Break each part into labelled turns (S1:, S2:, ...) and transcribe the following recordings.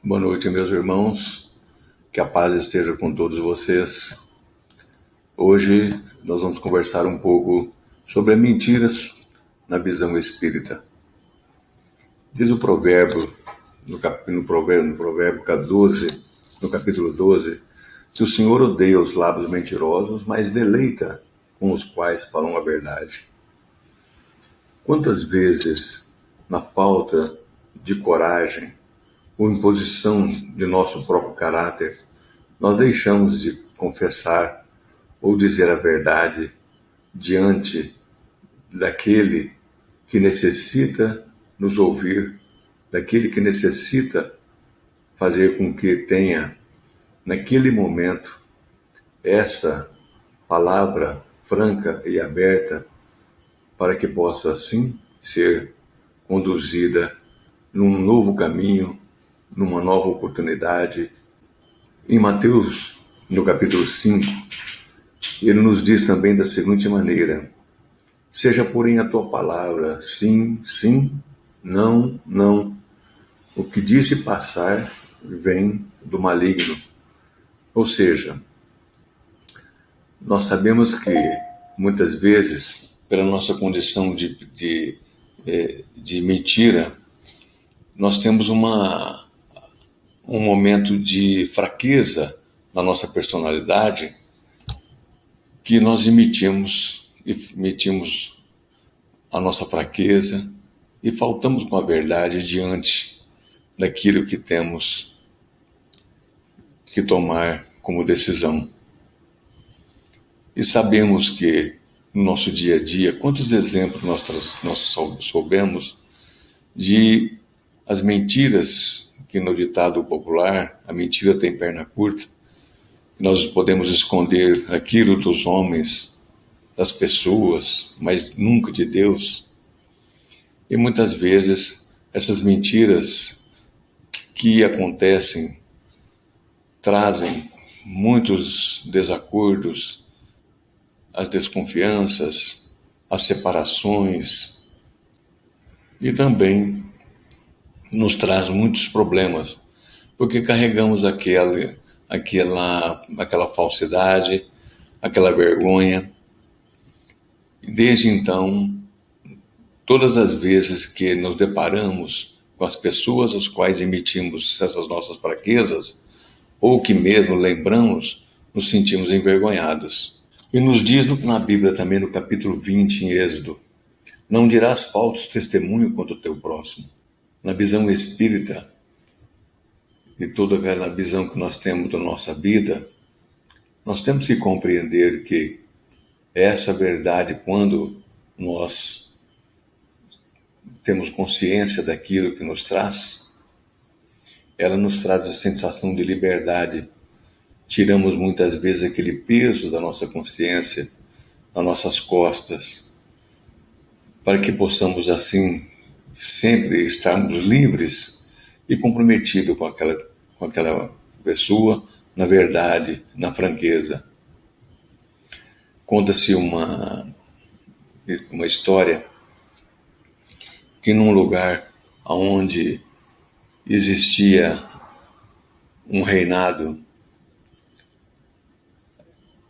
S1: Boa noite, meus irmãos. Que a paz esteja com todos vocês. Hoje nós vamos conversar um pouco sobre as mentiras na visão espírita. Diz o provérbio, no provérbio 12, no capítulo 12, que o Senhor odeia os lábios mentirosos, mas deleita com os quais falam a verdade. Quantas vezes, na falta de coragem ou imposição de nosso próprio caráter, nós deixamos de confessar ou dizer a verdade diante daquele que necessita nos ouvir, daquele que necessita fazer com que tenha, naquele momento, essa palavra franca e aberta para que possa, assim, ser conduzida num novo caminho, numa nova oportunidade. Em Mateus, no capítulo 5, ele nos diz também da seguinte maneira: seja, porém, a tua palavra sim, sim, não, não. O que disse passar vem do maligno. Ou seja, nós sabemos que, muitas vezes, pela nossa condição de mentira, nós temos um momento de fraqueza na nossa personalidade que nós emitimos a nossa fraqueza e faltamos com a verdade diante daquilo que temos que tomar como decisão. E sabemos que no nosso dia a dia, quantos exemplos nós soubemos de as mentiras que no ditado popular, a mentira tem perna curta, nós podemos esconder aquilo dos homens, das pessoas, mas nunca de Deus. E muitas vezes essas mentiras que acontecem trazem muitos desacordos, as desconfianças, as separações e também nos traz muitos problemas, porque carregamos aquela falsidade, aquela vergonha. E desde então, todas as vezes que nos deparamos com as pessoas às quais emitimos essas nossas fraquezas, ou que mesmo lembramos, nos sentimos envergonhados. E nos diz na Bíblia também, no capítulo 20, em Êxodo: não dirás falso testemunho contra o teu próximo. Na visão espírita, e toda aquela visão que nós temos da nossa vida, nós temos que compreender que essa verdade, quando nós temos consciência daquilo que nos traz, ela nos traz a sensação de liberdade. Tiramos muitas vezes aquele peso da nossa consciência, das nossas costas, para que possamos assim sempre estarmos livres e comprometidos com aquela pessoa, na verdade, na franqueza. Conta-se uma história que num lugar onde existia um reinado,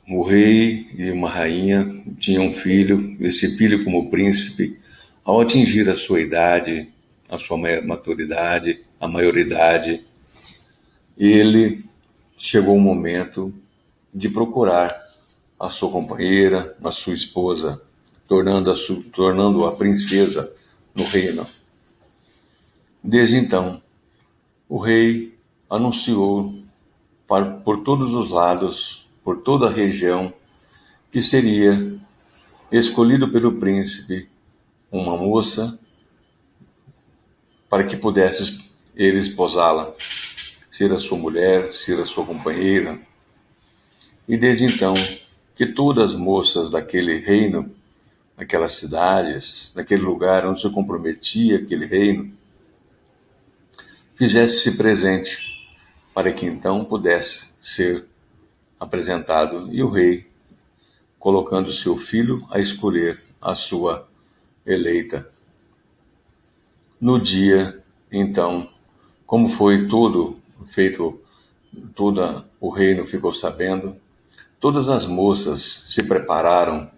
S1: o rei e uma rainha tinham um filho. Esse filho, como príncipe, ao atingir a sua idade, a sua maturidade, a maioridade, ele chegou o momento de procurar a sua companheira, a sua esposa, tornando-a princesa no reino. Desde então, o rei anunciou por todos os lados, por toda a região, que seria escolhido pelo príncipe uma moça para que pudesse ele esposá-la, ser a sua mulher, ser a sua companheira. E desde então, que todas as moças daquele reino, naquelas cidades, naquele lugar onde se comprometia aquele reino, fizesse-se presente, para que então pudesse ser apresentado, e o rei, colocando seu filho a escolher a sua eleita. No dia, então, como foi todo feito todo o reino ficou sabendo. Todas as moças se prepararam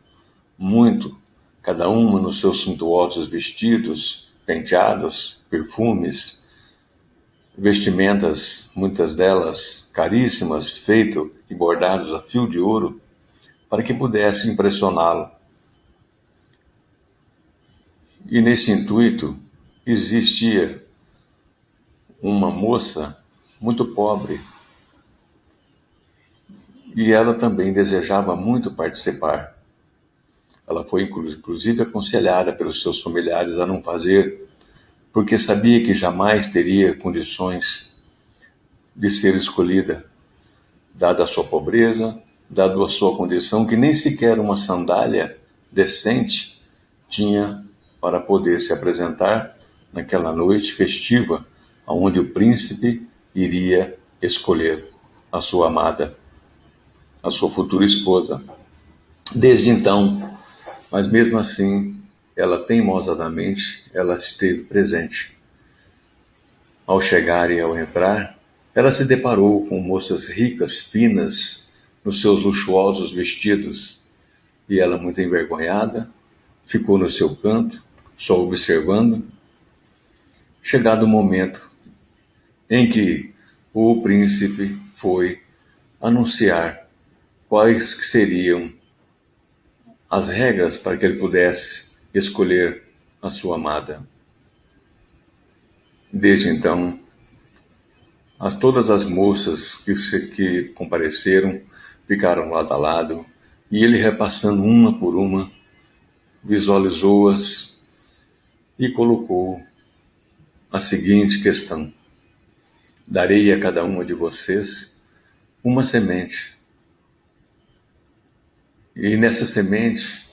S1: muito, cada uma nos seus suntuosos vestidos, penteados, perfumes, vestimentas, muitas delas caríssimas, feitas e bordados a fio de ouro, para que pudesse impressioná-lo. E nesse intuito existia uma moça muito pobre, e ela também desejava muito participar. Ela foi inclusive aconselhada pelos seus familiares a não fazer, porque sabia que jamais teria condições de ser escolhida, dada a sua pobreza, dada a sua condição, que nem sequer uma sandália decente tinha para poder se apresentar naquela noite festiva, onde o príncipe iria escolher a sua amada, a sua futura esposa. Desde então, mas mesmo assim, ela teimosamente, ela esteve presente. Ao chegar e ao entrar, ela se deparou com moças ricas, finas, nos seus luxuosos vestidos, e ela, muito envergonhada, ficou no seu canto, só observando. Chegado o momento em que o príncipe foi anunciar quais que seriam as regras para que ele pudesse escolher a sua amada. Desde então, todas as moças que compareceram ficaram lado a lado, e ele, repassando uma por uma, visualizou-as e colocou a seguinte questão: darei a cada uma de vocês uma semente, e nessa semente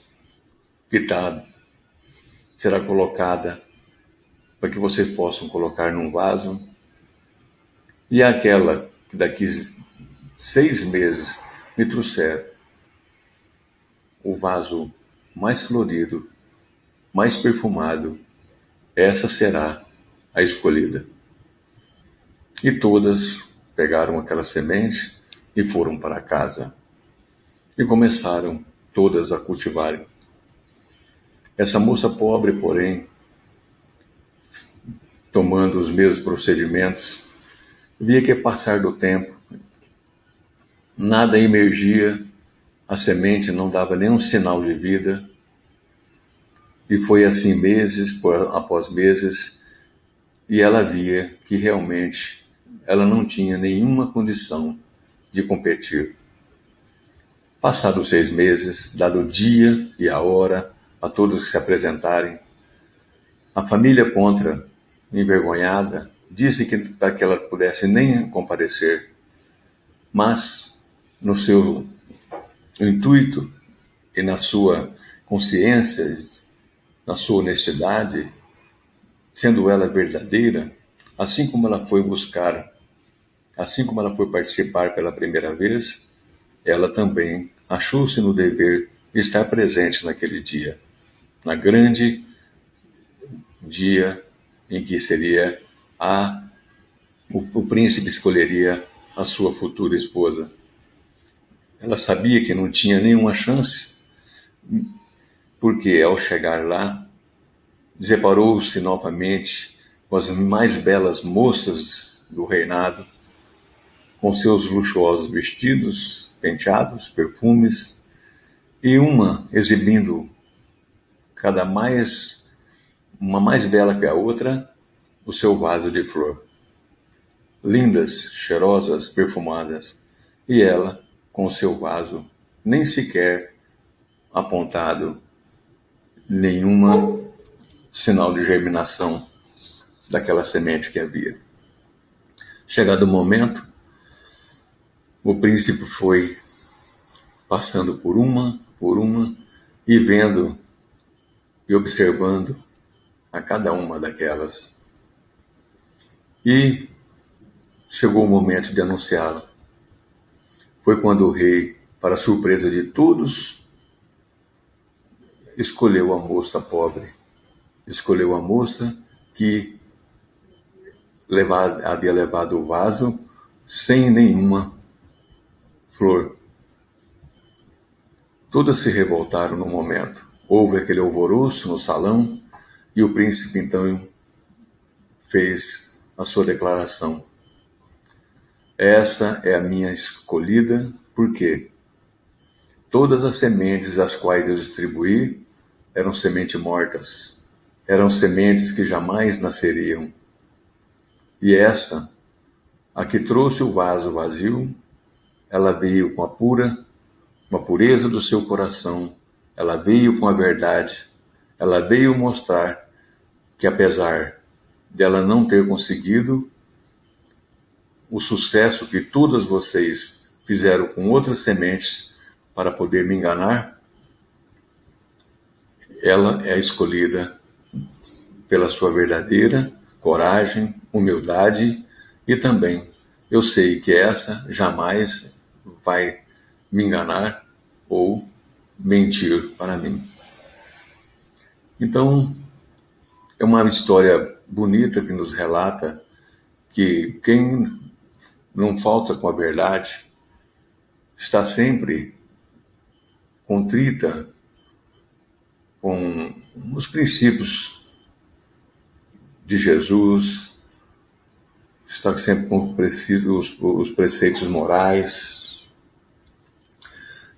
S1: será colocada para que vocês possam colocar num vaso, e aquela que daqui 6 meses me trouxer o vaso mais florido, mais perfumado, essa será a escolhida. E todas pegaram aquela semente e foram para casa, e começaram todas a cultivarem. Essa moça pobre, porém, tomando os mesmos procedimentos, via que, passar do tempo, nada emergia, a semente não dava nenhum sinal de vida, e foi assim meses após meses, e ela via que realmente ela não tinha nenhuma condição de competir. Passados 6 meses, dado o dia e a hora a todos que se apresentarem, a família Contra, envergonhada, disse que para que ela pudesse nem comparecer, mas no seu intuito e na sua consciência, na sua honestidade, sendo ela verdadeira, assim como ela foi participar pela primeira vez, ela também achou-se no dever de estar presente naquele dia, na grande dia em que seria o príncipe escolheria a sua futura esposa. Ela sabia que não tinha nenhuma chance, porque ao chegar lá, deparou-se novamente com as mais belas moças do reinado, com seus luxuosos vestidos, penteados, perfumes, e uma exibindo uma mais bela que a outra, o seu vaso de flor. Lindas, cheirosas, perfumadas, e ela, com o seu vaso, nem sequer apontado nenhuma sinal de germinação daquela semente que havia. Chegado o momento, o príncipe foi passando por uma, e vendo e observando a cada uma daquelas. E chegou o momento de anunciá-la. Foi quando o rei, para surpresa de todos, escolheu a moça pobre, escolheu a moça que havia levado o vaso sem nenhuma flor. Todas se revoltaram no momento. Houve aquele alvoroço no salão e o príncipe então fez a sua declaração. Essa é a minha escolhida, porque todas as sementes as quais eu distribuí eram sementes mortas, eram sementes que jamais nasceriam. E essa, a que trouxe o vaso vazio, ela veio com a pureza do seu coração, ela veio com a verdade, ela veio mostrar que apesar dela não ter conseguido o sucesso que todas vocês fizeram com outras sementes para poder me enganar, ela é escolhida pela sua verdadeira coragem, humildade e também eu sei que essa jamais vai me enganar ou mentir para mim. Então, é uma história bonita que nos relata que quem não falta com a verdade está sempre contrita com os princípios de Jesus, está sempre com os preceitos morais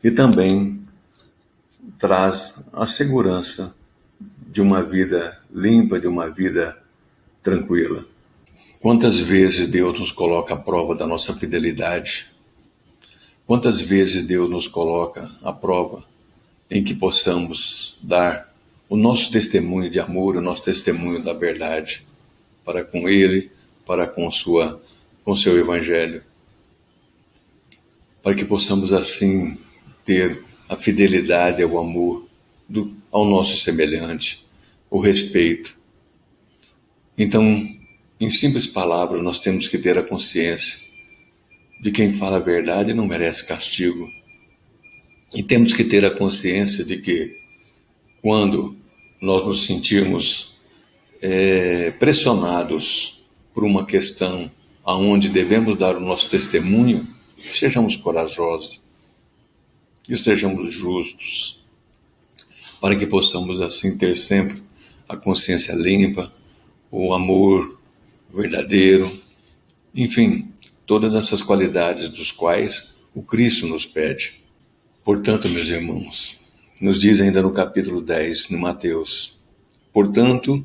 S1: e também traz a segurança de uma vida limpa, de uma vida tranquila. Quantas vezes Deus nos coloca à prova da nossa fidelidade? Quantas vezes Deus nos coloca à prova em que possamos dar o nosso testemunho de amor, o nosso testemunho da verdade para com Ele, para com seu Evangelho, para que possamos assim ter a fidelidade ao amor ao nosso semelhante, o respeito. Então, em simples palavras, nós temos que ter a consciência de quem fala a verdade não merece castigo. E temos que ter a consciência de que quando nós nos sentirmos pressionados por uma questão aonde devemos dar o nosso testemunho, sejamos corajosos e sejamos justos, para que possamos assim ter sempre a consciência limpa, o amor verdadeiro, enfim, todas essas qualidades dos quais o Cristo nos pede. Portanto, meus irmãos, nos diz ainda no capítulo 10, de Mateus, portanto,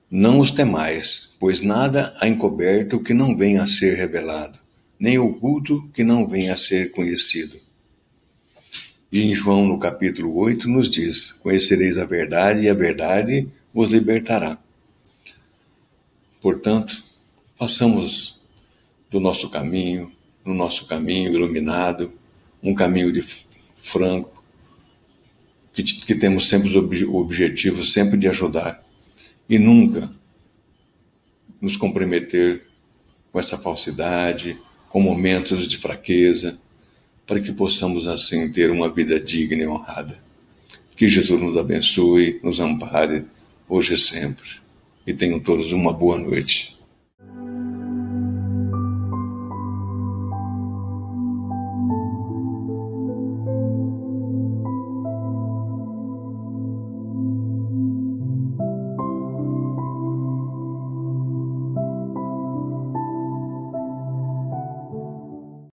S1: não os temais, pois nada há encoberto que não venha a ser revelado, nem oculto que não venha a ser conhecido. E em João, no capítulo 8, nos diz, conhecereis a verdade e a verdade vos libertará. Portanto, façamos do nosso caminho, no nosso caminho iluminado, um caminho de franco, que temos sempre o objetivo sempre de ajudar e nunca nos comprometer com essa falsidade, com momentos de fraqueza, para que possamos assim ter uma vida digna e honrada. Que Jesus nos abençoe, nos ampare, hoje e sempre. E tenham todos uma boa noite.